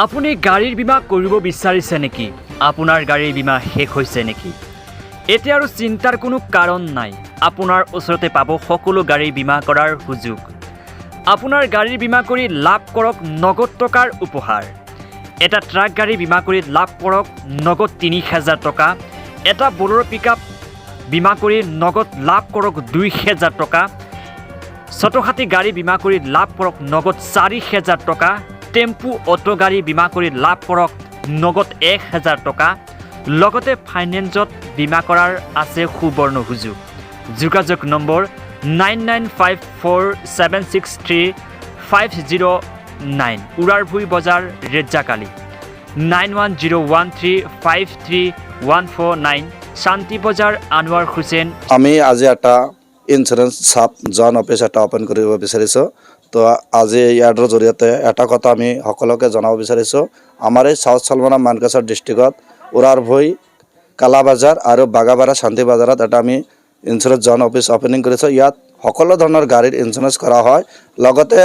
আপুনি গাড়ীৰ বীমা কৰিব বিচাৰিছে নেকি? আপোনাৰ গাড়ীৰ বীমা শেষ হৈছে নেকি? এতিয়া আৰু চিন্তাৰ কোনো কাৰণ নাই। আপোনাৰ ওচৰতে পাব সকলো গাড়ী বীমা কৰাৰ সুযোগ। আপোনাৰ গাড়ীৰ বীমা কৰি লাভ কৰক নগদ টকাৰ উপহাৰ। এটা ট্ৰাক গাড়ী বীমা কৰি লাভ কৰক নগদ ৩০০০০ টকা। এটা বলেৰো পিকআপ বীমা কৰি নগদ লাভ কৰক ২০০০০ টকা। ছোটহাতী গাড়ী বীমা কৰি লাভ কৰক নগদ ৪০০০০ টকা। টেম্পু অটো গাড়ী বীমা কৰি লাভ কৰক নগদ ১০০০ টকা। লগতে ফাইনেন্সত বীমা কৰাৰ আছে সুবৰ্ণ সুযোগ। যোগাযোগ নম্বৰ 9954763509 উৰাৰভুই বজাৰ ৰেজ্জাকালি 9101353149 শান্তি বজাৰ আনোৱাৰ হুছেইন। আমি আজি এটা ইঞ্চুৰেঞ্চ সাব জন অফিস এটা ওপেন কৰিব বিচাৰিছোঁ। তো আজি ইয়াৰ জৰিয়তে এটা কথা আমি সকলোকে জনাব বিচাৰিছোঁ। আমাৰ এই সাউথ চালমাৰা মানকাছাৰ ডিষ্ট্ৰিক্টত উৰাৰভুই কালাবাজাৰ আৰু বাগাবাৰা শান্তি বজাৰত এটা আমি ইঞ্চুৰেঞ্চ জন অফিস ওপেনিং কৰিছোঁ। ইয়াত সকলো ধৰণৰ গাড়ীৰ ইঞ্চুৰেঞ্চ কৰা হয়। লগতে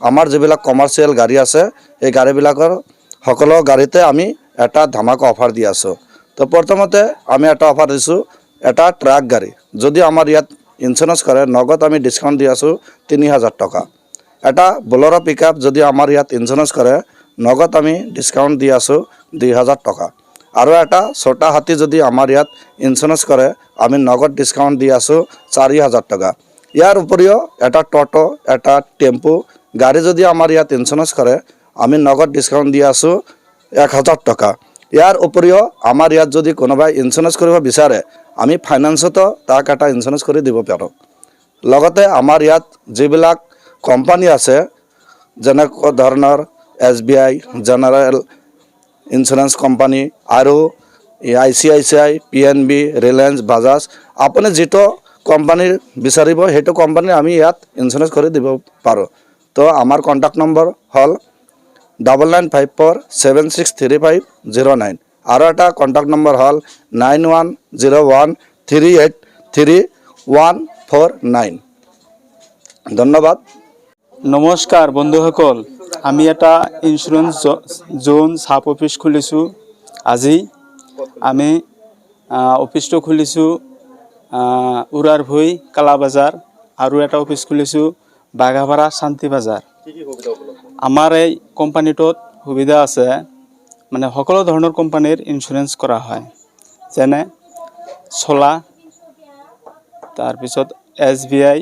আমাৰ যিবিলাক কমাৰ্চিয়েল গাড়ী আছে এই গাড়ীবিলাকৰ সকলো গাড়ীতে আমি এটা ধামাকা অফাৰ দি আছোঁ। তো প্ৰথমতে আমি এটা অফাৰ দিছোঁ, এটা ট্ৰাক গাড়ী যদি আমাৰ ইয়াত ইঞ্চুৰেঞ্চ কৰে নগদ আমি ডিছকাউণ্ট দি আছোঁ ৩০০০০ টকা। এটা বলেৰো পিকআপ যদি আমাৰ ইয়াত ইঞ্চুৰেঞ্চ কৰে নগদ আমি ডিছকাউণ্ট দি আছোঁ ২০০০ টকা। আৰু এটা ছোটা হাতী যদি আমাৰ ইয়াত ইঞ্চুৰেঞ্চ কৰে আমি নগদ ডিছকাউণ্ট দি আছোঁ ৪০০০০ টকা। ইয়াৰ উপৰিও এটা টোটো, এটা টেম্পু গাড়ী যদি আমাৰ ইয়াত ইঞ্চুৰেঞ্চ কৰে আমি নগদ ডিছকাউণ্ট দি আছোঁ ১০০০ টকা। ইয়াৰ উপৰিও আমাৰ ইয়াত যদি কোনোবাই ইঞ্চুৰেঞ্চ কৰিব বিচাৰে আমি ফাইনেন্সতো তাক এটা ইঞ্চুৰেঞ্চ কৰি দিব পাৰোঁ। লগতে আমাৰ ইয়াত যিবিলাক কোম্পানী আছে যেনেকুৱা ধৰণৰ SBI, জেনেৰেল ইঞ্চুৰেঞ্চ কোম্পানী আৰু ICICI, PNB, ৰিলায়েন্স, বাজাজ, আপুনি যিটো কোম্পানীৰ বিচাৰিব সেইটো কোম্পানী আমি ইয়াত ইঞ্চুৰেঞ্চ কৰি দিব পাৰোঁ। তো আমাৰ কণ্টেক্ট নম্বৰ হ'ল 9954763509 আৰু এটা কণ্টেক্ট নম্বৰ হ'ল 9101383149। ধন্যবাদ। নমস্কাৰ বন্ধুসকল, আমি এটা ইঞ্চুৰেঞ্চ জোন সাব অফিস খুলিছোঁ। আজি আমি অফিসটো খুলিছোঁ উৰাৰভুই কালাবাজাৰ আৰু এটা অফিস খুলিছোঁ বাগাবাৰা শান্তি বজাৰ। আমাৰ এই কোম্পানীটোত সুবিধা আছে, মানে সকলো ধৰণৰ কোম্পানীৰ ইঞ্চুৰেঞ্চ কৰা হয়, যেনে চলা, তাৰপিছত SBI,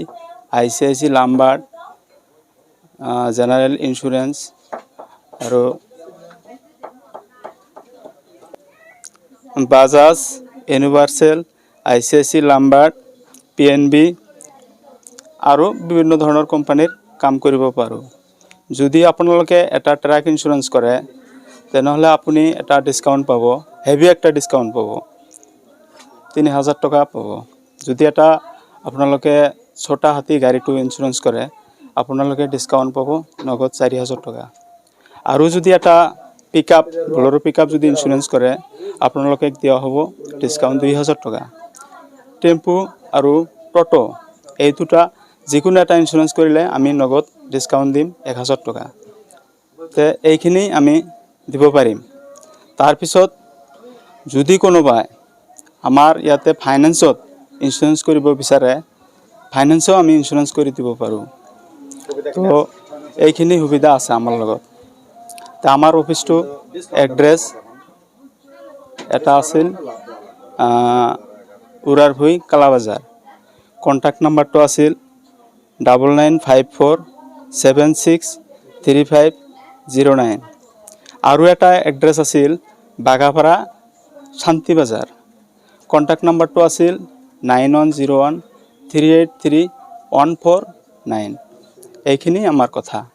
ICICI লাম্বাৰ্ড, জেনেৰেল ইঞ্চুৰেঞ্চ আৰু বাজাজ, ইউনিভাৰ্চেল, ICICI লাম্বাৰ্ড, PNB আৰু বিভিন্ন ধৰণৰ কোম্পানীৰ কাম কৰিব পাৰোঁ। যদি আপোনালোকে এটা ট্ৰাক ইঞ্চুৰেঞ্চ কৰে তেনেহ'লে আপুনি এটা ডিছকাউণ্ট পাব, হেভি একটা ডিছকাউণ্ট পাব, ৩০০০০ টকা পাব। যদি এটা আপোনালোকে ছোটা হাতী গাড়ীটো ইঞ্চুৰেঞ্চ কৰে আপোনালোকে ডিছকাউণ্ট পাব নগদ ৪০০০০ টকা। আৰু যদি এটা পিকআপ, বলেৰো পিকআপ যদি ইঞ্চুৰেঞ্চ কৰে আপোনালোকে দিয়া হ'ব ডিছকাউণ্ট ২০০০০ টকা। টেম্পু আৰু টোটো এই দুটা যিকোনো এটা ইঞ্চুৰেঞ্চ কৰিলে আমি নগদ ডিছকাউণ্ট দিম ১০০০ টকা। তে এইখিনি আমি দিব পাৰিম। তাৰপিছত যদি কোনোবাই আমাৰ ইয়াতে ফাইনেন্সত ইঞ্চুৰেঞ্চ কৰিব বিচাৰে ফাইনেন্সও আমি ইঞ্চুৰেঞ্চ কৰি দিব পাৰোঁ। তো এইখিনি সুবিধা আছে আমাৰ লগত। তো আমাৰ অফিসটো এড্ৰেছ এটা আছিল উৰাৰভুই কালাবাজাৰ। কণ্টেক্ট নাম্বাৰটো আছিল 9954763509 আৰু এটা এড্ৰেছ আছিল বাগাপাৰা শান্তি বজাৰ। কণ্টেক্ট নাম্বাৰটো আছিল 9101383149। এইখিনি আমাৰ কথা।